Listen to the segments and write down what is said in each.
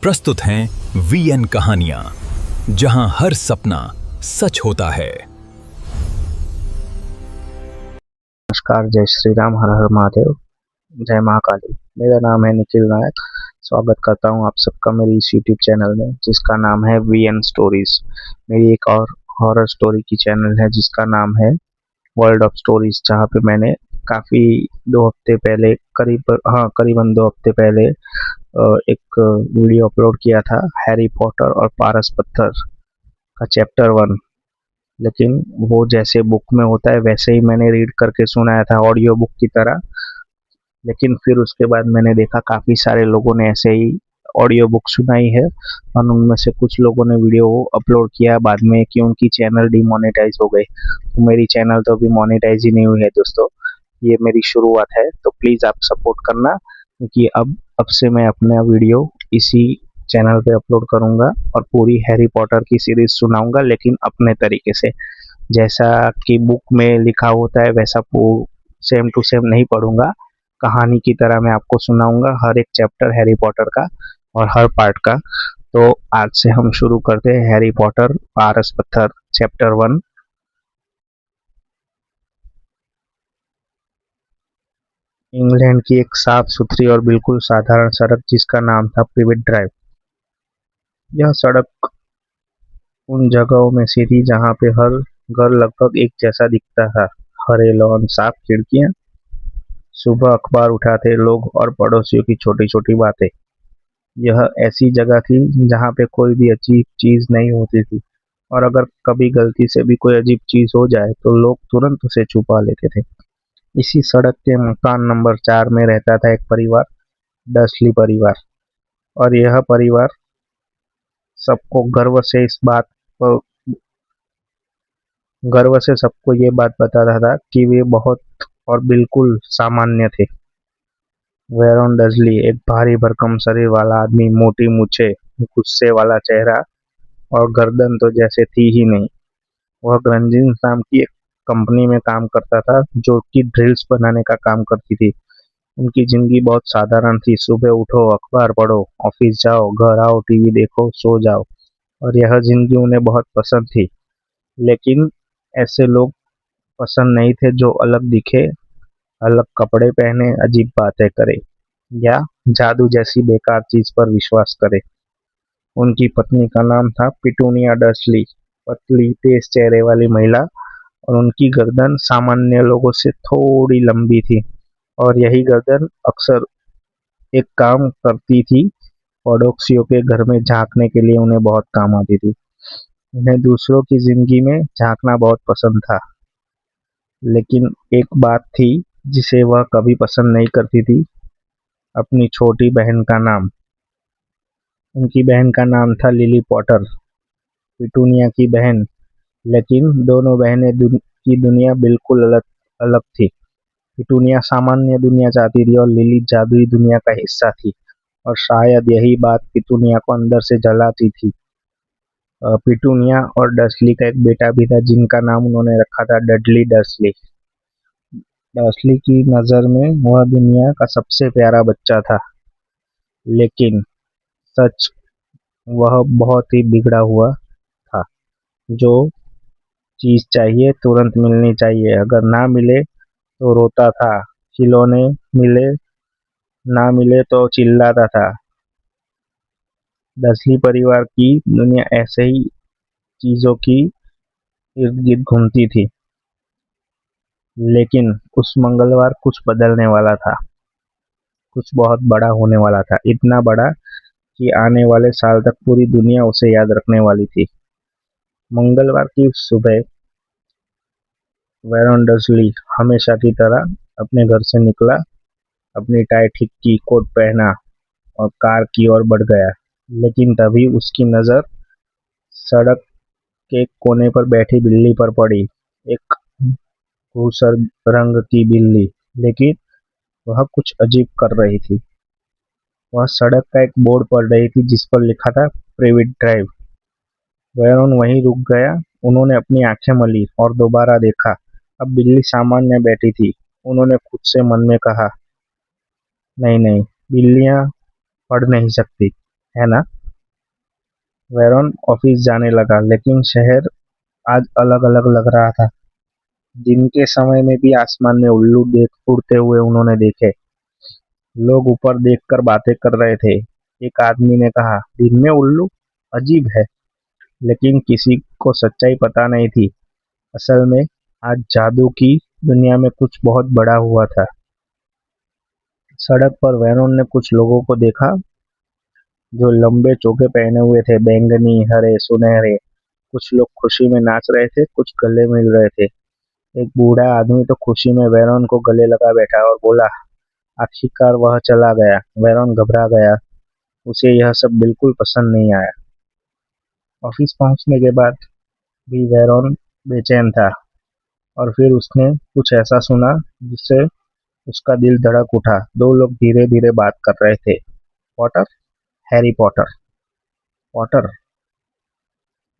प्रस्तुत हैं वीएन कहानियां, जहां हर सपना सच होता है। नमस्कार, जय श्री राम, हर हर महादेव, जय महाकाली। मेरा नाम है निखिल नायक। स्वागत करता हूं आप सबका मेरी इस यूट्यूब चैनल में जिसका नाम है वीएन स्टोरीज। मेरी एक और हॉरर स्टोरी की चैनल है जिसका नाम है वर्ल्ड ऑफ स्टोरीज, जहां पे मैंने काफ़ी 2 हफ्ते पहले करीबन 2 हफ्ते पहले एक वीडियो अपलोड किया था हैरी पॉटर और पारस पत्थर का चैप्टर 1। लेकिन वो जैसे बुक में होता है वैसे ही मैंने रीड करके सुनाया था, ऑडियो बुक की तरह। लेकिन फिर उसके बाद मैंने देखा काफ़ी सारे लोगों ने ऐसे ही ऑडियो बुक सुनाई है और उनमें से कुछ लोगों ने वीडियो अपलोड किया बाद में कि उनकी चैनल डिमोनेटाइज हो गई। तो मेरी चैनल तो अभी मोनेटाइज ही नहीं हुई है दोस्तों, ये मेरी शुरुआत है। तो प्लीज़ आप सपोर्ट करना, क्योंकि अब से मैं अपना वीडियो इसी चैनल पे अपलोड करूंगा और पूरी हैरी पॉटर की सीरीज सुनाऊंगा, लेकिन अपने तरीके से। जैसा कि बुक में लिखा होता है वैसा सेम टू सेम नहीं पढ़ूंगा, कहानी की तरह मैं आपको सुनाऊंगा हर एक चैप्टर हैरी पॉटर का और हर पार्ट का। तो आज से हम शुरू करते हैं हैरी पॉटर पारस पत्थर चैप्टर 1। इंग्लैंड की एक साफ सुथरी और बिल्कुल साधारण सड़क जिसका नाम था प्रिवेट ड्राइव। यह सड़क उन जगहों में से थी जहाँ पे हर घर लगभग एक जैसा दिखता था। हरे लॉन, साफ खिड़कियां, सुबह अखबार उठाते लोग और पड़ोसियों की छोटी छोटी बातें। यह ऐसी जगह थी जहाँ पे कोई भी अजीब चीज नहीं होती थी, और अगर कभी गलती से भी कोई अजीब चीज हो जाए तो लोग तुरंत उसे छुपा लेते थे। इसी सड़क के मकान नंबर 4 में रहता था एक परिवार, डसली परिवार। और यह परिवार सबको गर्व से सबको ये बात बताता था कि वे बहुत और बिल्कुल सामान्य थे। वेरोन डजली, एक भारी भरकम शरीर वाला आदमी, मोटी मूछें, गुस्से वाला चेहरा और गर्दन तो जैसे थी ही नहीं। वह ग्रंजिन नाम की एक कंपनी में काम करता था जो कि ड्रिल्स बनाने का काम करती थी। उनकी जिंदगी बहुत साधारण थी। सुबह उठो, अखबार पढ़ो, ऑफिस जाओ, घर आओ, टीवी देखो, सो जाओ। और यह जिंदगी उन्हें बहुत पसंद थी। लेकिन ऐसे लोग पसंद नहीं थे जो अलग दिखे, अलग कपड़े पहने, अजीब बातें करे या जादू जैसी बेकार चीज पर विश्वास करे। उनकी पत्नी का नाम था पिटूनिया डर्सली, पतली तेज चेहरे वाली महिला, और उनकी गर्दन सामान्य लोगों से थोड़ी लंबी थी। और यही गर्दन अक्सर एक काम करती थी, पड़ोसियों के घर में झांकने के लिए उन्हें बहुत काम आती थी। उन्हें दूसरों की जिंदगी में झांकना बहुत पसंद था। लेकिन एक बात थी जिसे वह कभी पसंद नहीं करती थी, अपनी छोटी बहन का नाम। उनकी बहन का नाम था लिली पॉटर, पिटूनिया की बहन। लेकिन दोनों बहनें की दुनिया बिल्कुल अलग अलग थी। पिटूनिया सामान्य दुनिया चाहती थी और लिली जादुई दुनिया का हिस्सा थी। और शायद यही बात पिटूनिया को अंदर से जलाती थी। पिटूनिया और डर्सली का एक बेटा भी था जिनका नाम उन्होंने रखा था डडली डर्सली। डर्सली की नज़र में वह दुनिया का सबसे प्यारा बच्चा था। लेकिन सच, वह बहुत ही बिगड़ा हुआ था। जो चीज चाहिए तुरंत मिलनी चाहिए, अगर ना मिले तो रोता था। खिलौने मिले, ना मिले तो चिल्लाता था। डसली परिवार की दुनिया ऐसे ही चीजों की इर्द गिर्द घूमती थी। लेकिन उस मंगलवार कुछ बदलने वाला था। कुछ बहुत बड़ा होने वाला था, इतना बड़ा कि आने वाले साल तक पूरी दुनिया उसे याद रखने वाली थी। मंगलवार की सुबह वेरोन डसली हमेशा की तरह अपने घर से निकला, अपनी टाई ठीक की, कोट पहना और कार की ओर बढ़ गया। लेकिन तभी उसकी नज़र सड़क के कोने पर बैठी बिल्ली पर पड़ी। एक धूसर रंग की बिल्ली, लेकिन वह कुछ अजीब कर रही थी। वह सड़क का एक बोर्ड पढ़ रही थी जिस पर लिखा था प्राइवेट ड्राइव। वेरोन वहीं रुक गया। उन्होंने अपनी आंखें मली और दोबारा देखा। अब बिल्ली सामान्य बैठी थी। उन्होंने खुद से मन में कहा, नहीं नहीं, बिल्लियां पढ़ नहीं सकती। है ना। वेरॉन ऑफिस जाने लगा, लेकिन शहर आज अलग अलग लग रहा था। दिन के समय में भी आसमान में उल्लू देख उड़ते हुए उन्होंने देखे। लोग ऊपर देखकर बातें कर रहे थे। एक आदमी ने कहा, दिन में उल्लू अजीब है। लेकिन किसी को सच्चाई पता नहीं थी। असल में आज जादू की दुनिया में कुछ बहुत बड़ा हुआ था। सड़क पर वेरोन ने कुछ लोगों को देखा जो लंबे चोगे पहने हुए थे, बैंगनी, हरे, सुनहरे। कुछ लोग खुशी में नाच रहे थे, कुछ गले मिल रहे थे। एक बूढ़ा आदमी तो खुशी में वेरोन को गले लगा बैठा और बोला, आखिरकार वह चला गया। वेरोन घबरा गया। उसे यह सब बिल्कुल पसंद नहीं आया। ऑफिस पहुंचने के बाद भी वेरोन बेचैन था। और फिर उसने कुछ ऐसा सुना जिससे उसका दिल धड़क उठा। दो लोग धीरे धीरे बात कर रहे थे। Potter, Harry Potter. पॉटर,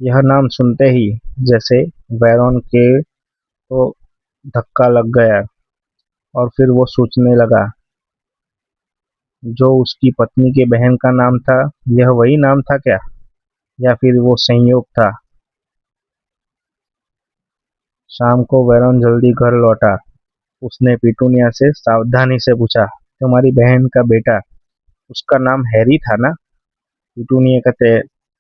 यह नाम सुनते ही जैसे वेरोन के तो धक्का लग गया। और फिर वो सोचने लगा, जो उसकी पत्नी के बहन का नाम था, यह वही नाम था क्या? या फिर वो संयोग था? शाम को वेरोन जल्दी घर लौटा। उसने पिटूनिया से सावधानी से पूछा, तुम्हारी बहन का बेटा, उसका नाम हैरी था ना? पिटूनिया का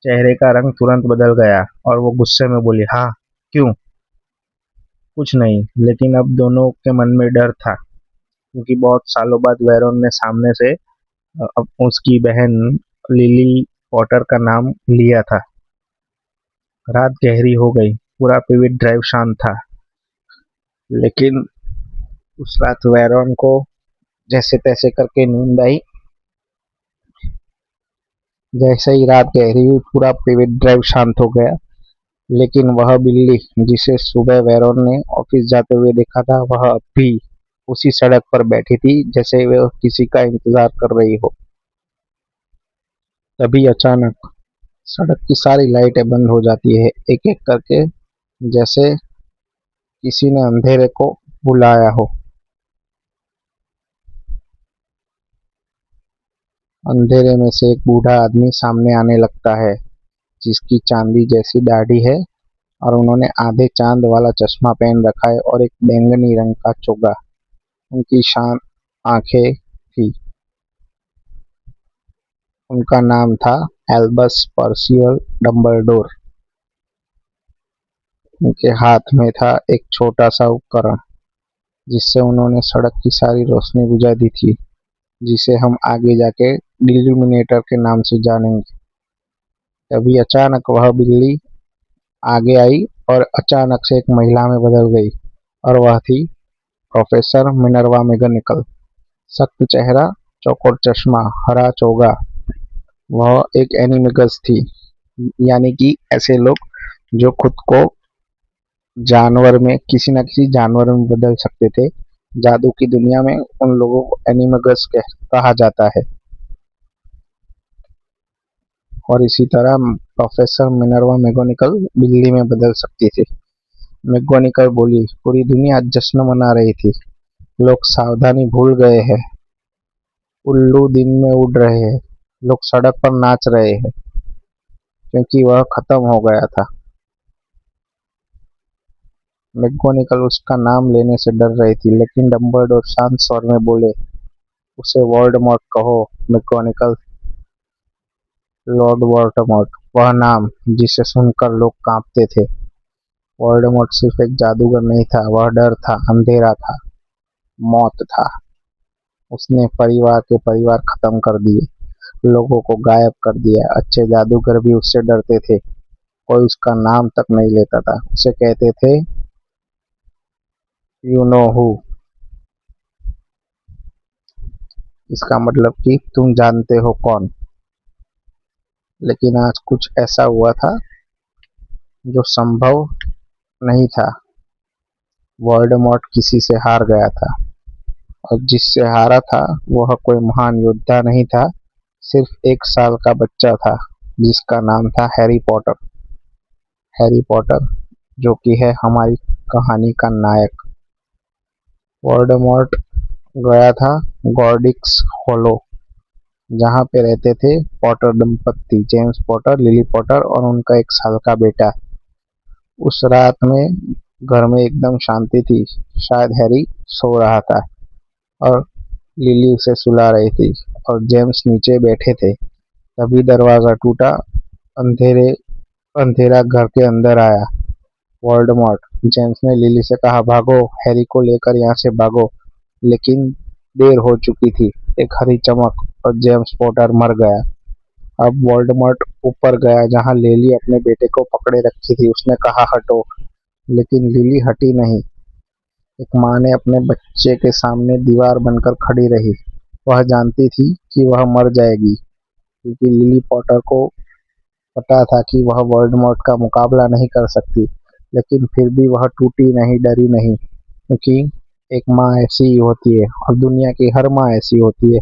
चेहरे का रंग तुरंत बदल गया और वो गुस्से में बोली, हाँ। क्यों? कुछ नहीं, लेकिन अब दोनों के मन में डर था, क्योंकि बहुत सालों बाद वेरोन ने सामने से अब उसकी बहन लिली पॉटर का नाम लिया था। रात गहरी हो गई। पूरा पिविट ड्राइव शांत था। लेकिन उस रात वेरोन को जैसे तैसे करके नींद आई। जैसे ही रात गहरी हुई, पूरा पिविट ड्राइव शांत हो गया। लेकिन वह बिल्ली जिसे सुबह वेरोन ने ऑफिस जाते हुए देखा था, वह अब भी उसी सड़क पर बैठी थी, जैसे वह किसी का इंतजार कर रही हो। तभी अचानक सड़क की सारी लाइटें बंद हो जाती है, एक एक करके, जैसे किसी ने अंधेरे को बुलाया हो। अंधेरे में से एक बूढ़ा आदमी सामने आने लगता है, जिसकी चांदी जैसी दाढ़ी है और उन्होंने आधे चांद वाला चश्मा पहन रखा है और एक बैंगनी रंग का चोगा। उनकी शांत आंखें थी। उनका नाम था एल्बस पर्सिवल डम्बलडोर। उनके हाथ में था एक छोटा सा उपकरण, जिससे उन्होंने सड़क की सारी रोशनी बुझा दी थी, जिसे हम आगे जाके इल्यूमिनेटर के नाम से जानेंगे। तभी अचानक वह बिल्ली आगे आई और अचानक से एक महिला में बदल गई। और वह थी प्रोफेसर मिनर्वा मैगनिकल। सख्त चेहरा, चौकोर चश्मा, हरा चोगा। वह एक एनिमिगस थी, यानी कि ऐसे लोग जो खुद को जानवर में, किसी न किसी जानवर में बदल सकते थे। जादू की दुनिया में उन लोगों को एनिमिगस कहा जाता है। और इसी तरह प्रोफेसर मिनर्वा मैगनिकल बिल्ली में बदल सकती थी। मैगनिकल बोली, पूरी दुनिया जश्न मना रही थी। लोग सावधानी भूल गए हैं। उल्लू दिन में उड़ रहे हैं। लोग सड़क पर नाच रहे हैं, क्योंकि वह खत्म हो गया था। मैगोनिकल उसका नाम लेने से डर रही थी, लेकिन डम्बलडोर शांत स्वर में बोले, उसे वोल्डेमॉर्ट कहो मैगोनिकल। लॉर्ड वोल्डेमॉर्ट, वह नाम जिसे सुनकर लोग कांपते थे। वोल्डेमॉर्ट सिर्फ एक जादूगर नहीं था, वह डर था, अंधेरा था, मौत था। उसने परिवार के परिवार खत्म कर दिए, लोगों को गायब कर दिया। अच्छे जादूगर भी उससे डरते थे। कोई उसका नाम तक नहीं लेता था। उसे कहते थे, यू नो हु। इसका मतलब कि तुम जानते हो कौन। लेकिन आज कुछ ऐसा हुआ था जो संभव नहीं था। वोल्डेमॉर्ट किसी से हार गया था, और जिससे हारा था वह कोई महान योद्धा नहीं था, सिर्फ 1 साल का बच्चा था, जिसका नाम था हैरी पॉटर। हैरी पॉटर, जो कि है हमारी कहानी का नायक। वोल्डेमॉर्ट गया था गॉर्डिक्स हॉलो, जहाँ पे रहते थे पॉटर दंपत्ति, जेम्स पॉटर, लिली पॉटर और उनका 1 साल का बेटा। उस रात में घर में एकदम शांति थी। शायद हैरी सो रहा था और लिली उसे सुला रही थी और जेम्स नीचे बैठे थे। तभी दरवाजा टूटा। अंधेरे अंधेरा घर के अंदर आया। वोल्डेमॉर्ट। जेम्स ने लिली से कहा, भागो, हैरी को लेकर यहाँ से भागो। लेकिन देर हो चुकी थी। एक हरी चमक और जेम्स पॉटर मर गया। अब वोल्डेमॉर्ट ऊपर गया जहाँ लिली अपने बेटे को पकड़े रखी थी। उसने कहा, हटो, लेकिन लिली हटी नहीं। एक माँ ने अपने बच्चे के सामने दीवार बनकर खड़ी रही। वह जानती थी कि वह मर जाएगी, क्योंकि लिली पॉटर को पता था कि वह वोल्डेमॉर्ट का मुकाबला नहीं कर सकती। लेकिन फिर भी वह टूटी नहीं, डरी नहीं, क्योंकि एक माँ ऐसी ही होती है और दुनिया की हर माँ ऐसी होती है।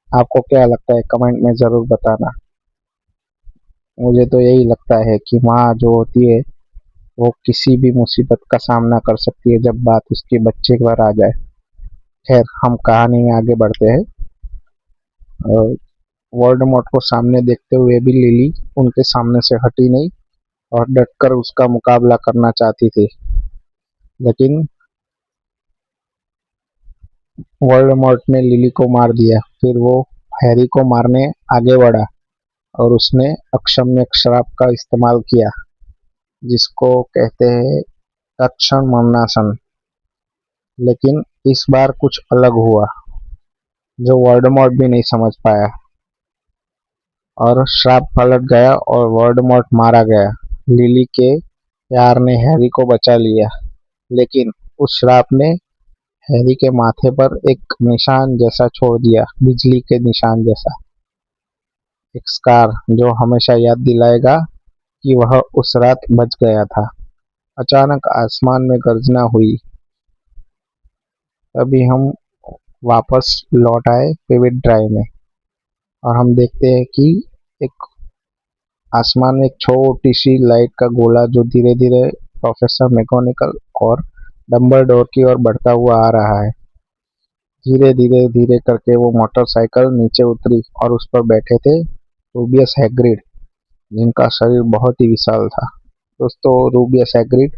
आपको क्या लगता है, कमेंट में ज़रूर बताना। मुझे तो यही लगता है कि माँ जो होती है वो किसी भी मुसीबत का सामना कर सकती है जब बात उसके बच्चे पर आ जाए। खैर, हम कहानी में आगे बढ़ते हैं। वोल्डेमॉर्ट को सामने देखते हुए भी लिली उनके सामने से हटी नहीं और डटकर उसका मुकाबला करना चाहती थी। लेकिन वोल्डेमॉर्ट ने लिली को मार दिया। फिर वो हैरी को मारने आगे बढ़ा और उसने अक्षम्य श्राप का इस्तेमाल किया, जिसको कहते हैं तत्क्षण मरणासन। लेकिन इस बार कुछ अलग हुआ, जो वोल्डेमॉर्ट भी नहीं समझ पाया, और श्राप पलट गया और वोल्डेमॉर्ट मारा गया। लिली के प्यार ने हैरी को बचा लिया, लेकिन उस श्राप ने हैरी के माथे पर एक निशान जैसा छोड़ दिया, बिजली के निशान जैसा, एक स्कार जो हमेशा याद दिलाएगा कि वह उस रात बच गया था। अचानक आसमान में गर्जना हुई। तभी हम वापस लौट आए पेविट ड्राइव में और हम देखते हैं कि एक आसमान में एक छोटी सी लाइट का गोला जो धीरे धीरे प्रोफेसर मैगोनिकल और डम्बलडोर की ओर बढ़ता हुआ आ रहा है। धीरे धीरे धीरे करके वो मोटरसाइकिल नीचे उतरी और उस पर बैठे थे रूबियस हैग्रिड, जिनका शरीर बहुत ही विशाल था। दोस्तों, रूबियस हैग्रिड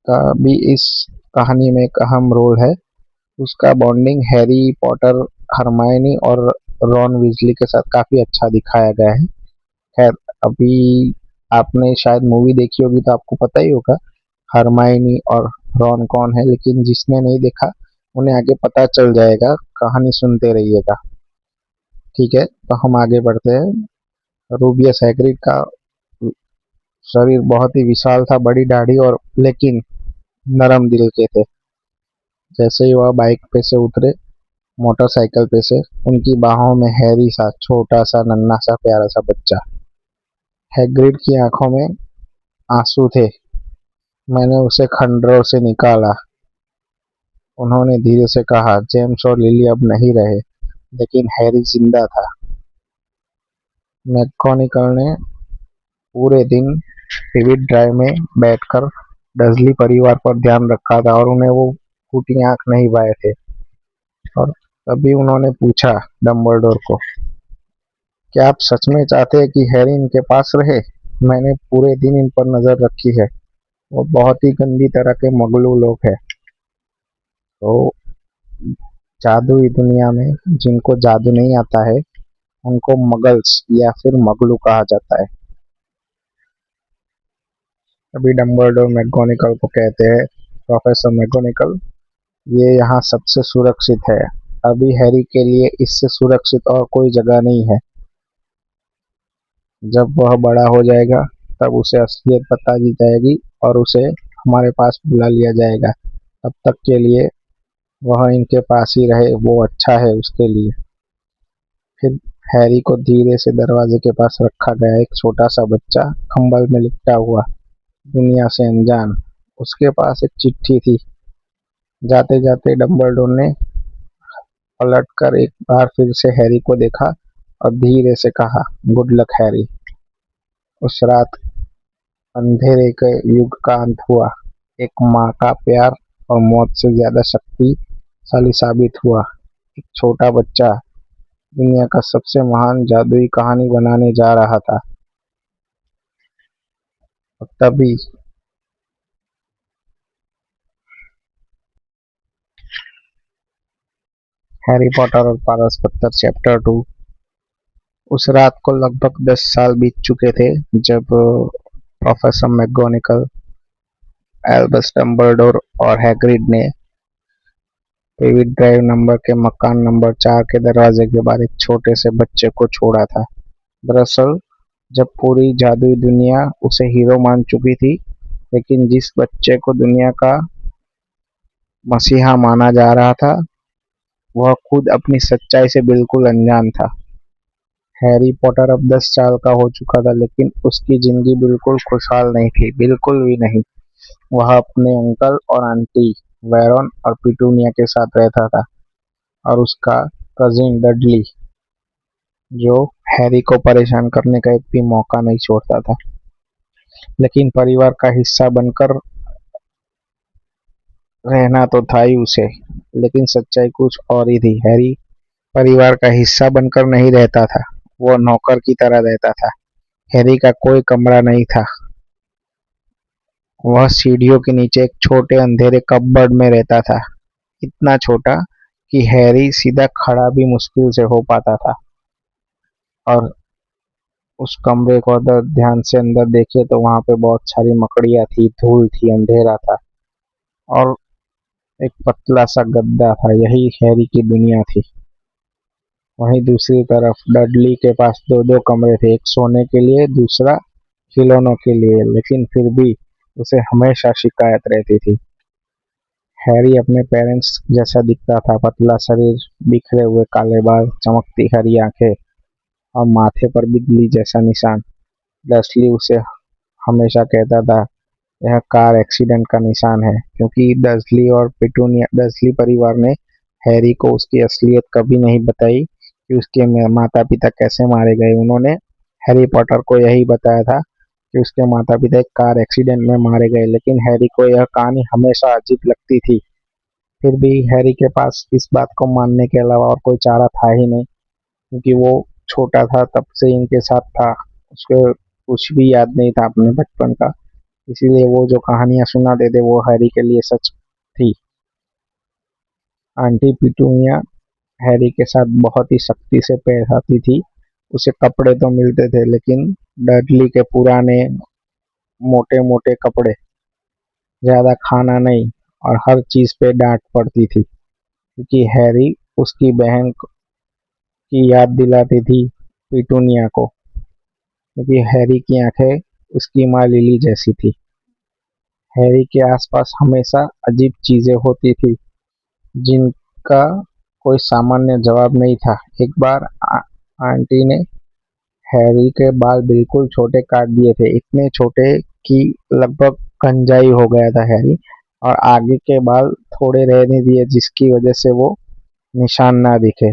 का भी इस कहानी में एक अहम रोल है। उसका बॉन्डिंग हैरी पॉटर, हरमायनी और रॉन वीजली के साथ काफी अच्छा दिखाया गया है। खैर, अभी आपने शायद मूवी देखी होगी तो आपको पता ही होगा हरमायनी और रॉन कौन है, लेकिन जिसने नहीं देखा उन्हें आगे पता चल जाएगा। कहानी सुनते रहिएगा। ठीक है, तो हम आगे बढ़ते हैं। रूबियस हैग्रिड का शरीर बहुत ही विशाल था, बड़ी दाढ़ी और लेकिन नरम दिल के थे। जैसे ही वह बाइक पे से उतरे, मोटरसाइकिल पे से, उनकी बाहों में हैरी सा छोटा सा नन्हा सा प्यारा सा बच्चा। हैग्रिड की आंखों में आंसू थे। मैंने उसे खंडरों से निकाला, उन्होंने धीरे से कहा। जेम्स और लिली अब नहीं रहे, लेकिन हैरी जिंदा था। मैकगोनागल ने पूरे दिन पेविट ड्राइव में बैठकर डर्सली परिवार पर ध्यान रखा था और उन्हें वो फूटी आंख नहीं पाए थे। और तभी उन्होंने पूछा डम्बलडोर को, क्या आप सच में चाहते हैं कि हैरी इनके पास रहे? मैंने पूरे दिन इन पर नजर रखी है। वो बहुत ही गंदी तरह के मगलू लोग हैं। तो जादुई दुनिया में जिनको जादू नहीं आता है उनको मगल्स या फिर मगलू कहा जाता है। अभी डम्बलडोर मैकगोनागल को कहते हैं, प्रोफेसर मैकगोनागल, ये यहाँ सबसे सुरक्षित है। अभी हैरी के लिए इससे सुरक्षित और कोई जगह नहीं है। जब वह बड़ा हो जाएगा तब उसे असलियत बता दी जाएगी और उसे हमारे पास बुला लिया जाएगा। तब तक के लिए वह इनके पास ही रहे, वो अच्छा है उसके लिए। फिर हैरी को धीरे से दरवाजे के पास रखा गया। एक छोटा सा बच्चा कंबल में लिपटा हुआ, दुनिया से अनजान। उसके पास एक चिट्ठी थी। जाते जाते डम्बलडोर ने पलट कर एक बार फिर से हैरी को देखा और धीरे से कहा, गुड लक हैरी। उस रात अंधेरे के युग का अंत हुआ। एक माँ का प्यार और मौत से ज्यादा शक्तिशाली साबित हुआ। एक छोटा बच्चा दुनिया का सबसे महान जादुई कहानी बनाने जा रहा था। और तभी हैरी पॉटर और पारस पत्थर चैप्टर 2। उस रात को लगभग 10 साल बीत चुके थे जब प्रोफेसर मैगोनिकल, एल्बस डम्बलडोर और हैग्रिड ने पेविट ड्राइव नंबर के मकान नंबर 4 के दरवाजे के बाहर एक छोटे से बच्चे को छोड़ा था। दरअसल जब पूरी जादुई दुनिया उसे हीरो मान चुकी थी, लेकिन जिस बच्चे को दुनिया का मसीहा माना जा रहा था, वह खुद अपनी सच्चाई से बिल्कुल अनजान था। हैरी पॉटर अब 10 साल का हो चुका था, लेकिन उसकी जिंदगी बिल्कुल खुशहाल नहीं थी, बिल्कुल भी नहीं। वह अपने अंकल और आंटी वेरॉन और पिटूनिया के साथ रहता था, और उसका कजिन डडली, जो हैरी को परेशान करने का एक भी मौका नहीं छोड़ता था। लेकिन परिवार का हिस्सा बनकर रहना तो था ही उसे, लेकिन सच्चाई कुछ और ही थी। हैरी परिवार का हिस्सा बनकर नहीं रहता था, वो नौकर की तरह रहता था। हैरी का कोई कमरा नहीं था, वह सीढ़ियों के नीचे एक छोटे अंधेरे कपबोर्ड में रहता था, इतना छोटा कि हैरी सीधा खड़ा भी मुश्किल से हो पाता था। और उस कमरे को अगर ध्यान से अंदर देखे तो वहां पे बहुत सारी मकड़ियां थी, धूल थी, अंधेरा था, और एक पतला सा गद्दा था। यही हैरी की दुनिया थी। वहीं दूसरी तरफ डडली के पास दो दो कमरे थे, एक सोने के लिए, दूसरा खिलौनों के लिए, लेकिन फिर भी उसे हमेशा शिकायत रहती थी। हैरी अपने पेरेंट्स जैसा दिखता था, पतला शरीर, बिखरे हुए काले बाल, चमकती हरी आंखें और माथे पर बिजली जैसा निशान। डस्ली उसे हमेशा कहता था, यह कार एक्सीडेंट का निशान है, क्योंकि डस्ली परिवार ने हैरी को उसकी असलियत कभी नहीं बताई कि उसके माता पिता कैसे मारे गए। उन्होंने हैरी पॉटर को यही बताया था कि उसके माता पिता एक कार एक्सीडेंट में मारे गए, लेकिन हैरी को यह कहानी हमेशा अजीब लगती थी। फिर भी हैरी के पास इस बात को मानने के अलावा और कोई चारा था ही नहीं, क्योंकि वो छोटा था, तब से इनके साथ था, उसको कुछ भी याद नहीं था अपने बचपन का। इसीलिए वो जो कहानियां सुनाते थे वो हैरी के लिए सच थी। आंटी पिटूनिया हैरी के साथ बहुत ही सख्ती से पेश आती थी। उसे कपड़े तो मिलते थे, लेकिन डडली के पुराने मोटे मोटे कपड़े, ज्यादा खाना नहीं, और हर चीज पे डांट पड़ती थी, क्योंकि हैरी उसकी बहन की याद दिलाती थी पिटूनिया को, क्योंकि हैरी की आंखें उसकी माँ लिली जैसी थी। हैरी के आसपास हमेशा अजीब चीजें होती थी, जिनका कोई सामान्य जवाब नहीं था। एक बार आंटी ने हैरी के बाल बिल्कुल छोटे काट दिए थे, इतने छोटे कि लगभग कंजाई हो गया था हैरी, और आगे के बाल थोड़े रहने दिए, जिसकी वजह से वो निशान ना दिखे।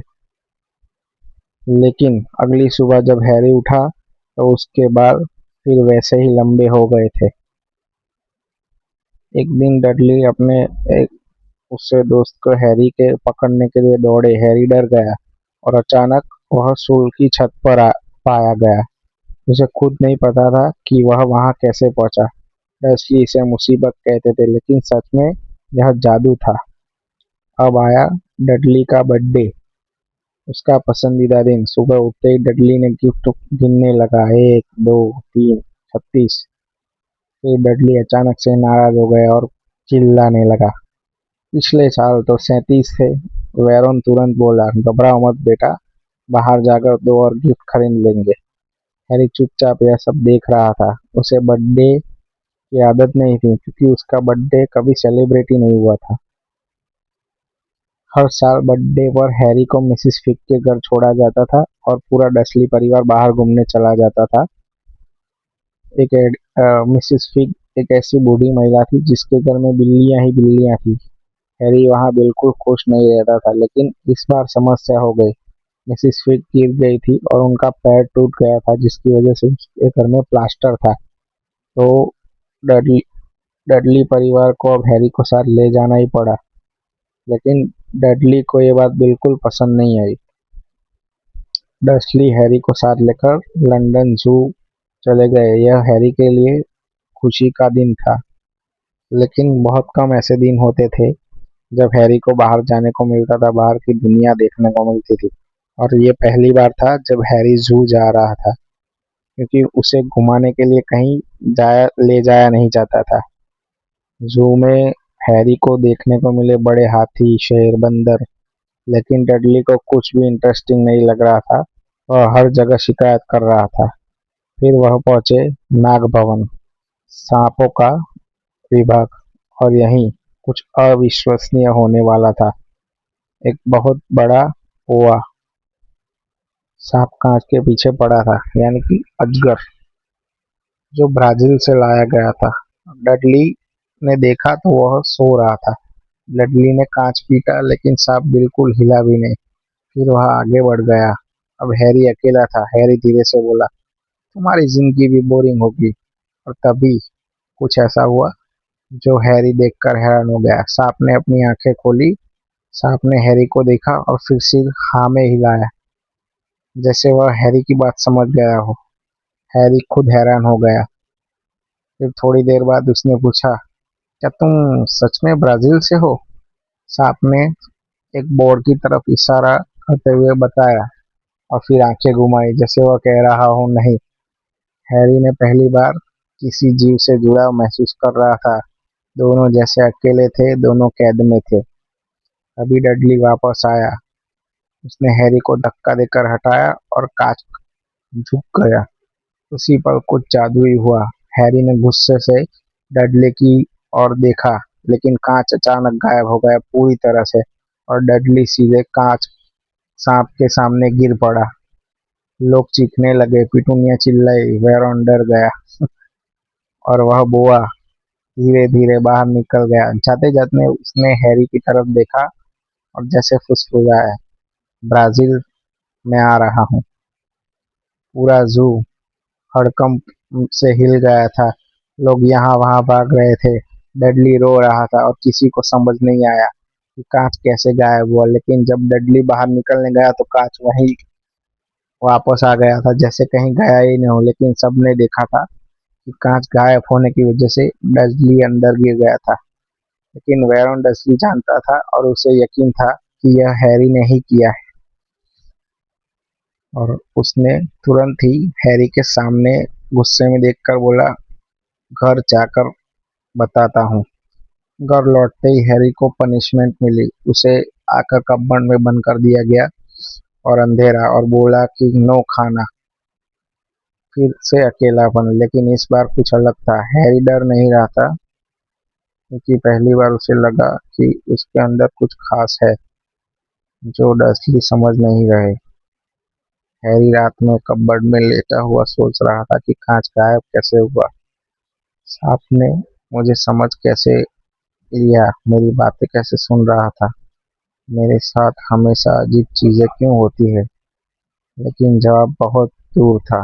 लेकिन अगली सुबह जब हैरी उठा तो उसके बाल फिर वैसे ही लंबे हो गए थे। एक दिन डडली अपने एक उससे दोस्त को हैरी के पकड़ने के लिए दौड़े। हैरी डर गया और अचानक वह स्कूल की छत पर पाया गया। उसे खुद नहीं पता था कि वह वहां कैसे पहुंचा। डर्सली इसे मुसीबत कहते थे, लेकिन सच में यह जादू था। अब आया डडली का बर्थडे, उसका पसंदीदा दिन। सुबह उठते ही डडली ने गिफ्ट गिनने लगा, 1 2 3 36। फिर डडली अचानक से नाराज हो गया और चिल्लाने लगा, पिछले साल तो 37 थे। वेरोन तुरंत बोला, घबराओ मत बेटा, बाहर जाकर दो और गिफ्ट खरीद लेंगे। हैरी चुपचाप यह सब देख रहा था। उसे बर्थडे की आदत नहीं थी, क्योंकि उसका बर्थडे कभी सेलिब्रेट ही नहीं हुआ था। हर साल बर्थडे पर हैरी को मिसिस फिग के घर छोड़ा जाता था और पूरा डसली परिवार बाहर घूमने चला जाता था। मिसिस फिग एक ऐसी बूढ़ी महिला थी जिसके घर में बिल्लियां ही बिल्लियां थी। हैरी वहां बिल्कुल खुश नहीं रहता था, लेकिन इस बार समस्या हो गई। मिसिस फिग गिर गई थी और उनका पैर टूट गया था, जिसकी वजह से उसके घर में प्लास्टर था। तो डडली डडली परिवार को अब हैरी को साथ ले जाना ही पड़ा। लेकिन डडली को ये बात बिल्कुल पसंद नहीं आई। डस्ली हैरी को साथ लेकर लंदन ज़ू चले गए। यह हैरी के लिए खुशी का दिन था, लेकिन बहुत कम ऐसे दिन होते थे जब हैरी को बाहर जाने को मिलता था, बाहर की दुनिया देखने को मिलती थी। और ये पहली बार था जब हैरी ज़ू जा रहा था, क्योंकि उसे घुमाने के लिए कहीं ले जाया नहीं जाता था। ज़ू में हैरी को देखने को मिले बड़े हाथी, शेर, बंदर, लेकिन डडली को कुछ भी इंटरेस्टिंग नहीं लग रहा था। वह हर जगह शिकायत कर रहा था। फिर वह पहुंचे नाग भवन, सांपों का विभाग, और यहीं कुछ अविश्वसनीय होने वाला था। एक बहुत बड़ा हुआ सांप कांच के पीछे पड़ा था, यानी कि अजगर, जो ब्राजील से लाया गया था। डडली ने देखा तो वह सो रहा था। डडली ने कांच पीटा, लेकिन सांप बिल्कुल हिला भी नहीं। फिर वह आगे बढ़ गया। अब हैरी अकेला था। हैरी धीरे से बोला, तुम्हारी जिंदगी भी बोरिंग होगी। और तभी कुछ ऐसा हुआ जो हैरी देखकर हैरान हो गया। सांप ने अपनी आंखें खोली। सांप ने हैरी को देखा और फिर सिर हाँ में हिलाया, जैसे वह हैरी की बात समझ गया हो। हैरी खुद हैरान हो गया। फिर थोड़ी देर बाद उसने पूछा, क्या तुम सच में ब्राजील से हो? सांप ने एक बोर्ड की तरफ इशारा करते हुए बताया और फिर आंखें घुमाई, जैसे वह कह रहा हो नहीं। हैरी ने पहली बार किसी जीव से जुड़ाव महसूस कर रहा था। दोनों जैसे अकेले थे, दोनों कैद में थे। अभी डडली वापस आया। उसने हैरी को धक्का देकर हटाया और कांच झुक गया। उसी पर कुछ जादुई हुआ। हैरी ने गुस्से से डडली की ओर देखा, लेकिन कांच अचानक गायब हो गया पूरी तरह से, और डडली सीधे कांच सांप के सामने गिर पड़ा। लोग चीखने लगे, पिटूनिया चिल्लाई, वेरॉन डर गया और वह बुआ धीरे धीरे बाहर निकल गया। जाते जाते उसने हैरी की तरफ देखा और जैसे फुसफुसाया, ब्राजील में आ रहा हूँ। पूरा जू हड़कंप से हिल गया था। लोग यहाँ वहां भाग रहे थे। डडली रो रहा था और किसी को समझ नहीं आया कि कांच कैसे गायब हुआ। लेकिन जब डडली बाहर निकलने गया तो कांच वहीं वापस आ गया था, जैसे कहीं गया ही नहीं हो। लेकिन सबने देखा था कि कांच गायब होने की वजह से डडली अंदर गिर गया था। लेकिन वेरोन डसली जानता था और उसे यकीन था कि यह हैरी ने ही किया है। और उसने तुरंत ही हैरी के सामने गुस्से में देखकर बोला, घर जाकर बताता हूँ। घर लौटते ही हैरी को पनिशमेंट मिली। उसे आकर कब्बड़ में बंद कर दिया गया और अंधेरा, और बोला कि नो खाना। फिर से अकेलापन, लेकिन इस बार कुछ अलग था। हैरी डर नहीं रहा था, क्योंकि पहली बार उसे लगा कि उसके अंदर कुछ खास है जो डर्सली समझ नहीं रहे। हैरी रात में कब्बड़ में लेटा हुआ सोच रहा था कि कांच गायब कैसे हुआ, सांप ने मुझे समझ कैसे लिया, मेरी बातें कैसे सुन रहा था, मेरे साथ हमेशा अजीब चीजें क्यों होती है। लेकिन जवाब बहुत दूर था।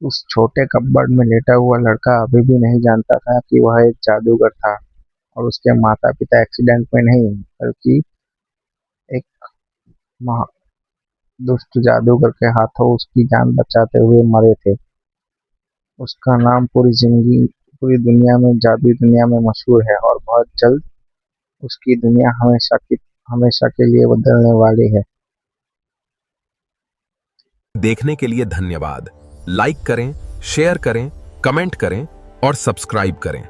उस छोटे कब्बड़ में लेटा हुआ लड़का अभी भी नहीं जानता था कि वह एक जादूगर था, और उसके माता पिता एक्सीडेंट में नहीं, बल्कि एक दुष्ट जादूगर के हाथों उसकी जान बचाते हुए मरे थे। उसका नाम पूरी दुनिया में, जादुई दुनिया में मशहूर है, और बहुत जल्द उसकी दुनिया हमेशा के लिए बदलने वाली है। देखने के लिए धन्यवाद। लाइक करें, शेयर करें, कमेंट करें और सब्सक्राइब करें।